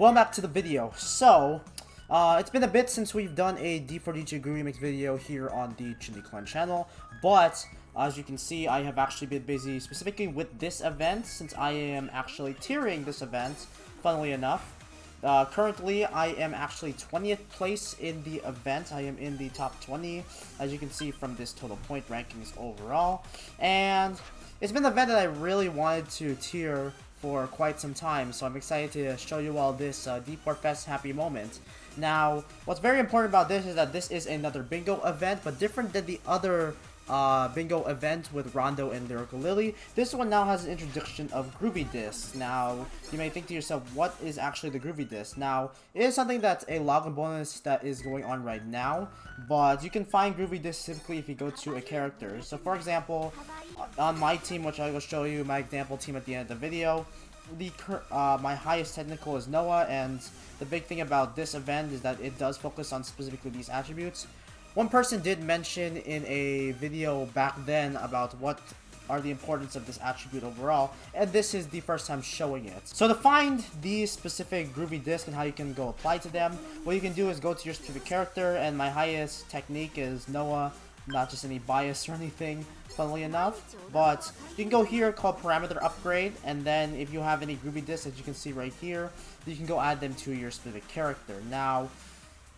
Welcome back to the video. So, it's been a bit since we've done a D4DJ Groovy Mix video here on the Chili Clan channel, but as you can see, I have actually been busy specifically with this event since I am actually tiering this event, funnily enough. Currently, I am actually 20th place in the event. I am in the top 20, as you can see from this total point rankings overall. And it's been an event that I really wanted to tier for quite some time, so I'm excited to show you all this D4FES happy moment. Now, what's very important about this is that this is another bingo event, but different than the other bingo event with Rondo and Lyrical Lily. This one now has an introduction of Groovy discs. Now, you may think to yourself, what is actually the Groovy disc? Now, it is something that's a login bonus that is going on right now, but you can find Groovy discs typically if you go to a character. So, for example, on my team, which I will show you my example team at the end of the video, my highest technical is Noah, and the big thing about this event is that it does focus on specifically these attributes. One person did mention in a video back then about what are the importance of this attribute overall, and this is the first time showing it. So to find these specific Groovy discs and how you can go apply to them, what you can do is go to your specific character, and my highest technique is Noah, not just any bias or anything, funnily enough, but you can go here called parameter upgrade, and then if you have any Groovy discs, as you can see right here, you can go add them to your specific character. Now,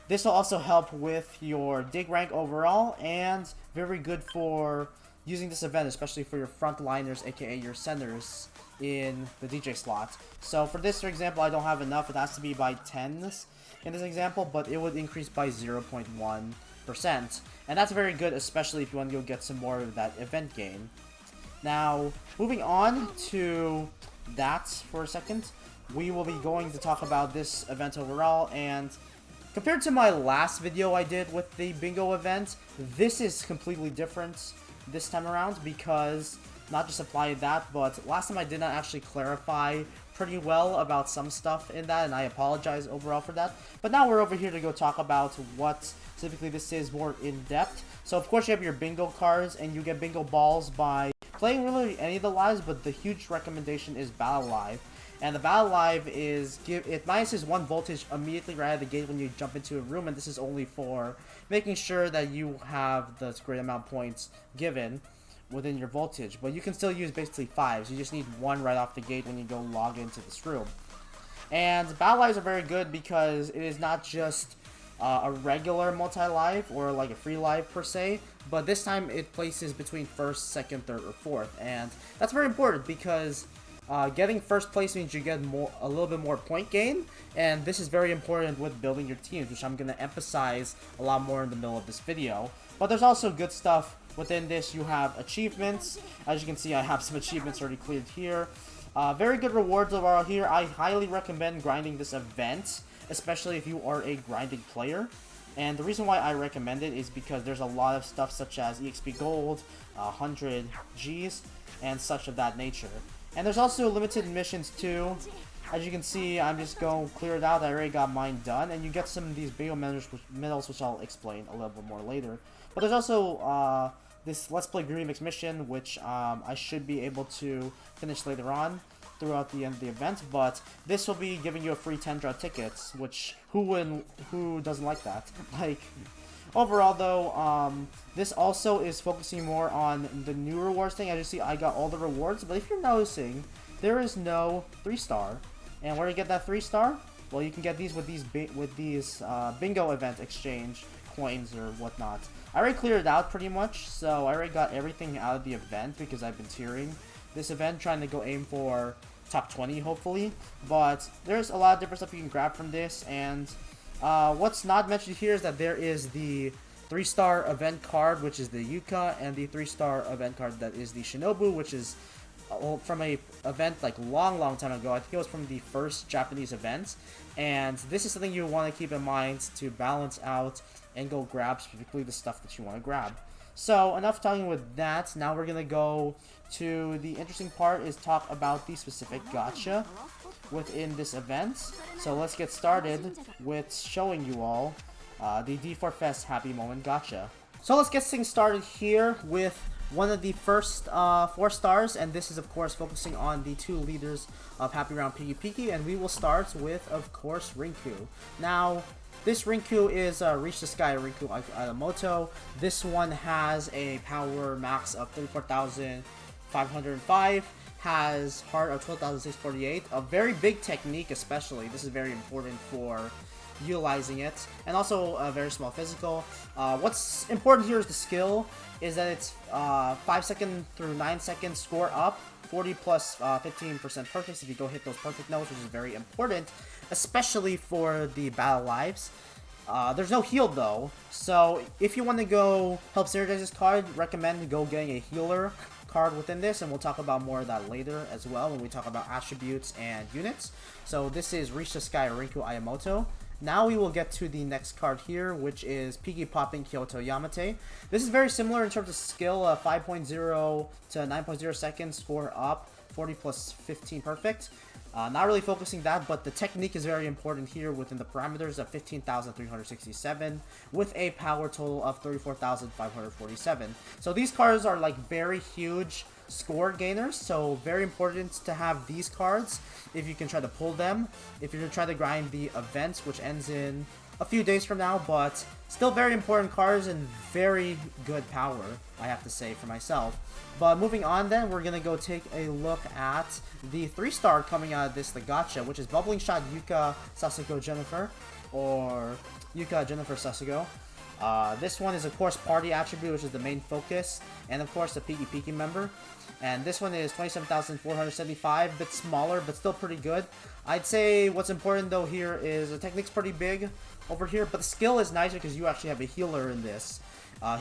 this will also help with your dig rank overall, and very good for using this event, especially for your frontliners, aka your centers, in the DJ slot. So for this, for example, I don't have enough. It has to be by 10s in this example, but it would increase by 0.1%. And that's very good, especially if you want to go get some more of that event gain. Now, moving on to that for a second, we will be going to talk about this event overall, and compared to my last video I did with the bingo event, this is completely different this time around because not just applied that, but last time I did not actually clarify pretty well about some stuff in that, and I apologize overall for that. But now we're over here to go talk about what specifically this is more in depth. So of course you have your bingo cards, and you get bingo balls by playing really any of the lives, but the huge recommendation is Battle Live. And the Battle Live is, it minuses 1 voltage immediately right out of the gate when you jump into a room, and this is only for making sure that you have the great amount of points given within your voltage. But you can still use basically 5s, you just need 1 right off the gate when you go log into this room. And Battle Lives are very good because it is not just a regular multi-live or like a free live per se, but this time it places between 1st, 2nd, 3rd, or 4th, and that's very important because getting first place means you get a little bit more point gain, and this is very important with building your teams, which I'm going to emphasize a lot more in the middle of this video. But there's also good stuff within this. You have achievements. As you can see, I have some achievements already cleared here. Very good rewards overall here. I highly recommend grinding this event, especially if you are a grinding player. And the reason why I recommend it is because there's a lot of stuff such as EXP Gold, 100 Gs, and such of that nature. And there's also limited missions too. As you can see, I'm just going to clear it out. I already got mine done. And you get some of these bingo medals, which I'll explain a little bit more later. But there's also this Let's Play Groovy Mix mission, which I should be able to finish later on throughout the end of the event. But this will be giving you a free 10 draw tickets, which who doesn't like that? Like, overall though, this also is focusing more on the new rewards thing. As you see, I got all the rewards, but if you're noticing, there is no 3-star. And where do you get that 3-star? Well, you can get these with these bingo event exchange coins or whatnot. I already cleared it out pretty much, so I already got everything out of the event because I've been tiering this event, trying to go aim for top 20 hopefully. But there's a lot of different stuff you can grab from this, and what's not mentioned here is that there is the 3-star event card, which is the Yuka, and the 3-star event card that is the Shinobu, which is from a event like long time ago. I think it was from the first Japanese event, and this is something you want to keep in mind to balance out and go grab specifically the stuff that you want to grab. So enough talking with that. Now we're gonna go to the interesting part, is talk about the specific gacha within this event. So let's get started with showing you all the D4FES Happy Moment gacha. So let's get things started here with one of the first 4 stars, and this is of course focusing on the 2 leaders of Happy Round Peaky, and we will start with, of course, Rinku. Now, this Rinku is Reach the Sky Rinku Ayamoto. This one has a power max of 34,505, has heart of 12,648, a very big technique especially. This is very important for utilizing it, and also a very small physical. What's important here is the skill, is that it's 5 second through 9 seconds score up, 40 plus 15% perfects if you go hit those perfect notes, which is very important, especially for the battle lives. There's no heal though, so if you want to go help synergize this card, recommend go getting a healer card within this, and we'll talk about more of that later as well when we talk about attributes and units. So this is Reach the Sky Rinku Ayamoto. Now we will get to the next card here, which is Peaky Popping Kyoto Yamate. This is very similar in terms of skill, 5.0 to 9.0 seconds, score up, 40 plus 15 perfect. Not really focusing that, but the technique is very important here within the parameters of 15,367 with a power total of 34,547. So these cards are like very huge score gainers, so very important to have these cards if you can try to pull them, if you're trying to grind the events, which ends in a few days from now, but still very important cards and very good power, I have to say for myself. But moving on then, we're going to go take a look at the 3-star coming out of this, the gacha, which is Bubbling Shot Yuka Sasugo Jennifer, or Yuka Jennifer Sasugo. This one is of course party attribute, which is the main focus, and of course the Peaky member. And this one is 27,475, a bit smaller but still pretty good. I'd say what's important though here is the technique's pretty big over here, but the skill is nicer because you actually have a healer in this.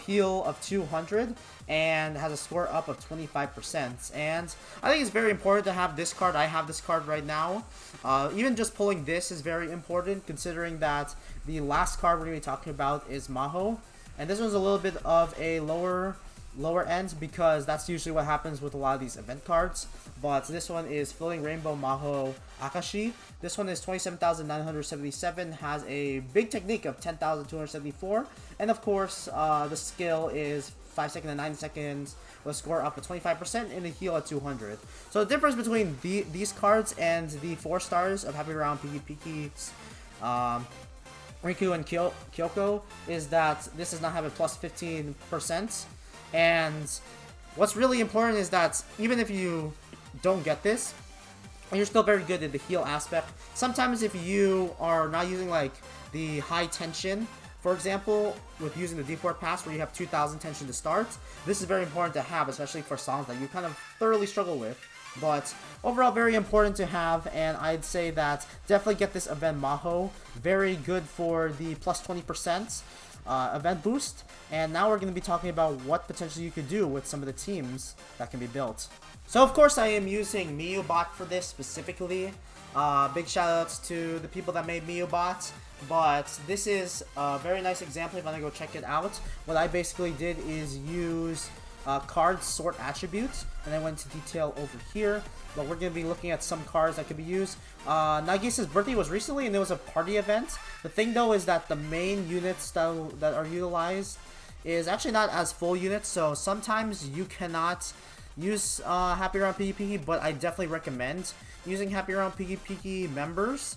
Heal of 200 and has a score up of 25%, and I think it's very important to have this card. I have this card right now. Even just pulling this is very important, considering that the last card we're going to be talking about is Maho, and this one's a little bit of a lower end because that's usually what happens with a lot of these event cards. But this one is Filling Rainbow Maho Akashi. This one is 27,977, has a big technique of 10,274, and of course the skill is 5 seconds and 9 seconds with a score up at 25% and a heal at 200. So the difference between these cards and the 4 stars of Happy Round Peaky, Rinku and Kyoko is that this does not have a plus 15%. And what's really important is that even if you don't get this, you're still very good at the heal aspect. Sometimes if you are not using like the high tension, for example, with using the D4FES where you have 2,000 tension to start, this is very important to have, especially for songs that you kind of thoroughly struggle with. But overall, very important to have, and I'd say that definitely get this event Maho. Very good for the plus 20% event boost. And now we're going to be talking about what potentially you could do with some of the teams that can be built. So of course I am using MiyuBot for this specifically. Big shout outs to the people that made MiyuBot. But this is a very nice example if you want to go check it out. What I basically did is use card sort attributes, and I went into detail over here. But we're going to be looking at some cards that could be used. Nagisa's birthday was recently, and there was a party event. The thing though is that the main units that are utilized is actually not as full units, so sometimes you cannot use Happy Round Peaky, but I definitely recommend using Happy Round Peaky members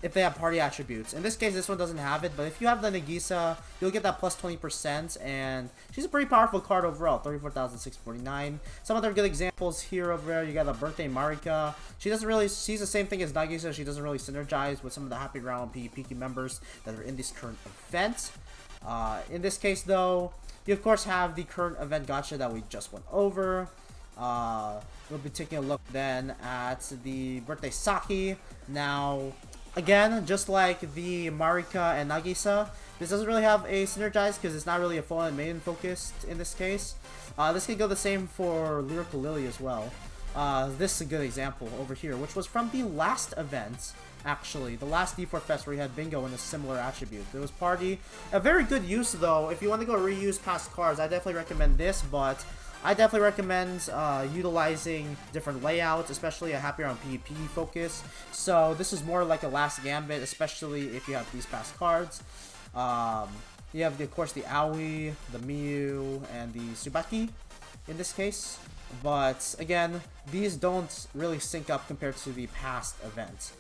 if they have party attributes. In this case, this one doesn't have it, but if you have the Nagisa, you'll get that plus 20%, and she's a pretty powerful card overall, 34,649. Some other good examples here over there, you got the Birthday Marika. She's the same thing as Nagisa, she doesn't really synergize with some of the Happy Round Peaky members that are in this current event. In this case though, you of course have the current event gacha that we just went over. We'll be taking a look then at the Birthday Saki. Now, again, just like the Marika and Nagisa, this doesn't really have a synergize because it's not really a full and main focused in this case. This can go the same for Lyrical Lily as well. This is a good example over here, which was from the last event. Actually, the last D4FES where you had Bingo in a similar attribute. There was Party. A very good use though. If you want to go reuse past cards, I definitely recommend this, but I definitely recommend utilizing different layouts, especially a Happy Round PvP focus. So this is more like a last gambit, especially if you have these past cards. You have, of course, the Aoi, the Miyu, and the Tsubaki in this case. But again, these don't really sync up compared to the past event.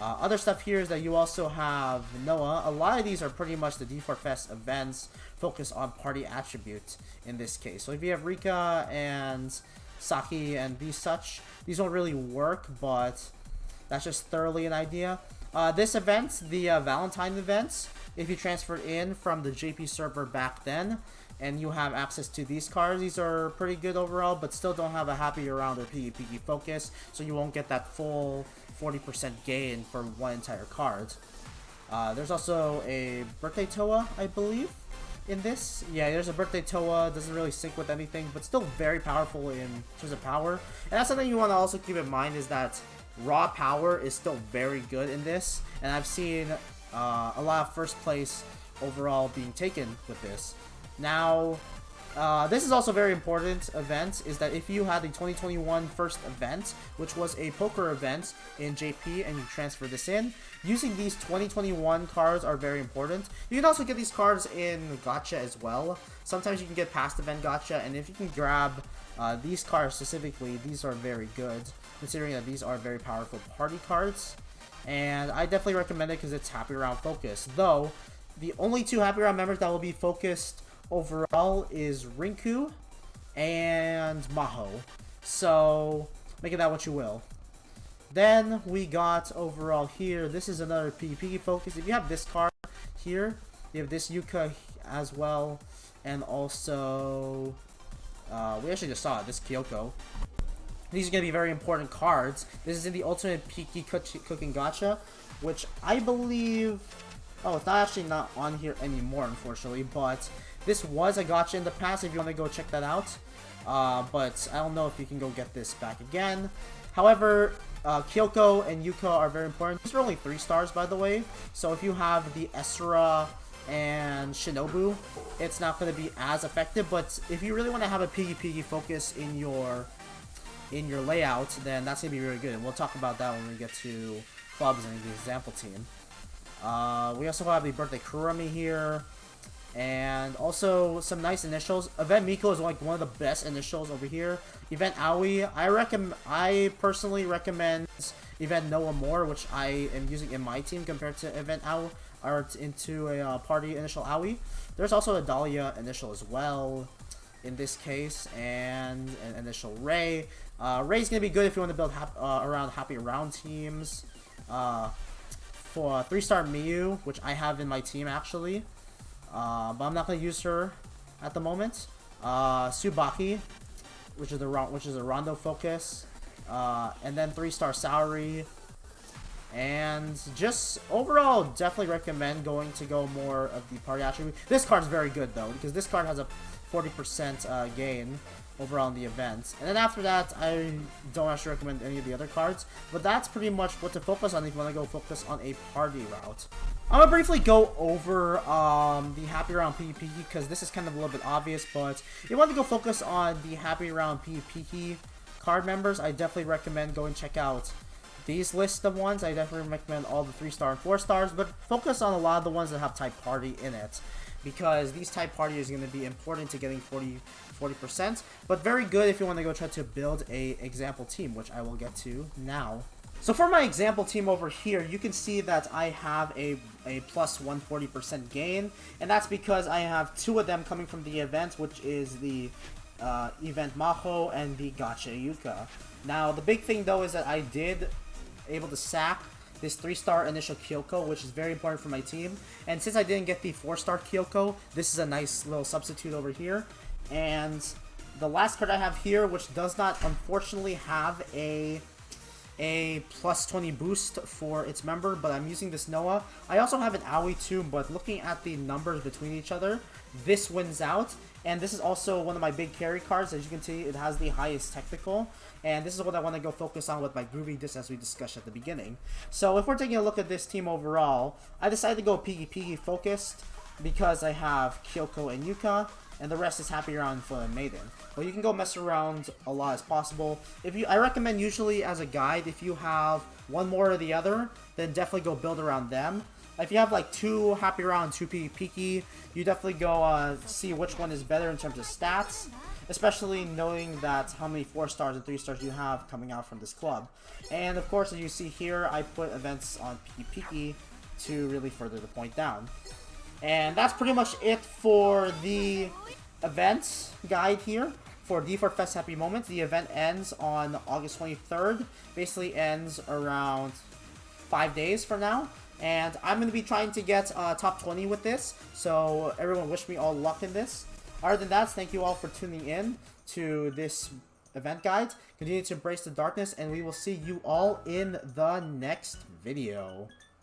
Other stuff here is that you also have Noah. A lot of these are pretty much the D4FES events focused on party attributes in this case. So if you have Rika and Saki and these such, these don't really work, but that's just thoroughly an idea. This event, the Valentine events, if you transferred in from the JP server back then, and you have access to these cards, these are pretty good overall, but still don't have a happy around or Peaky focus, so you won't get that full 40% gain for one entire card. There's also a birthday Toa, I believe, in this. Yeah, there's a birthday Toa, doesn't really sync with anything, but still very powerful in terms of power. And that's something you want to also keep in mind, is that raw power is still very good in this, and I've seen a lot of first place overall being taken with this. Now, this is also a very important event, is that if you had the 2021 first event, which was a poker event in JP, and you transfer this in, using these 2021 cards are very important. You can also get these cards in gacha as well. Sometimes you can get past event gacha, and if you can grab these cards specifically, these are very good, considering that these are very powerful party cards. And I definitely recommend it because it's happy round focused. Though, the only two happy round members that will be focused overall is Rinku and Maho. So, make it that what you will. Then, we got overall here, this is another Peaky focus. If you have this card here, you have this Yuka as well, and also, we actually just saw it, this Kyoko. These are going to be very important cards. This is in the Ultimate Peaky Cooking Gacha, which I believe... Oh, it's not actually not on here anymore, unfortunately, but this was a gacha in the past if you want to go check that out. But I don't know if you can go get this back again. However, Kyoko and Yuka are very important. These are only 3 stars, by the way. So if you have the Esra and Shinobu, it's not going to be as effective. But if you really want to have a Peaky focus in your layout, then that's going to be really good. And we'll talk about that when we get to clubs and the example team. We also have the birthday Kurami here, and also some nice initials. Event Miko is like one of the best initials over here. Event Aoi, I personally recommend Event Noah more, which I am using in my team compared to Event Aoi, or into a party initial Aoi. There's also a Dahlia initial as well in this case, and an initial Ray. Ray's gonna be good if you want to build around happy round teams. For 3-star Miyu, which I have in my team actually, but I'm not going to use her at the moment. Tsubaki, which is a Rondo focus, and then 3-star Saori, and just overall definitely recommend going more of the party attribute. This card's very good though, because this card has a 40% gain overall in the event. And then after that, I don't actually recommend any of the other cards, but that's pretty much what to focus on if you want to go focus on a party route. I'm gonna briefly go over the happy round Peaky, because this is kind of a little bit obvious, but if you want to go focus on the happy round Peaky card members, I definitely recommend going check out these lists of ones. I definitely recommend all the 3-star and 4 stars, but focus on a lot of the ones that have type party in it, because these type party is going to be important to getting 40%, but very good if you want to go try to build a example team, which I will get to now. So for my example team over here, you can see that I have a plus 140% gain, and that's because I have 2 of them coming from the event, which is the event Maho and the Gacha Yuka. Now the big thing though is that I did able to sack this 3-star initial Kyoko, which is very important for my team. And since I didn't get the 4-star Kyoko, this is a nice little substitute over here. And the last card I have here, which does not unfortunately have a plus 20 boost for its member, but I'm using this Noah. I also have an Aoi too, but looking at the numbers between each other, this wins out. And this is also one of my big carry cards. As you can see, it has the highest technical. And this is what I want to go focus on with my Groovy, just as we discussed at the beginning. So if we're taking a look at this team overall, I decided to go Peaky focused because I have Kyoko and Yuka, and the rest is happy around for Megane. Well, you can go mess around a lot as possible. I recommend usually as a guide, if you have one more or the other, then definitely go build around them. if you have like 2 Happy Round, 2 Peaky, you definitely go see which one is better in terms of stats, especially knowing that how many 4 stars and 3 stars you have coming out from this club. And of course, as you see here, I put events on Peaky to really further the point down. And that's pretty much it for the events guide here for D4FES Happy Moments. The event ends on August 23rd, basically ends around 5 days from now. And I'm going to be trying to get top 20 with this, so everyone wish me all luck in this. Other than that, thank you all for tuning in to this event guide. Continue to embrace the darkness, and we will see you all in the next video.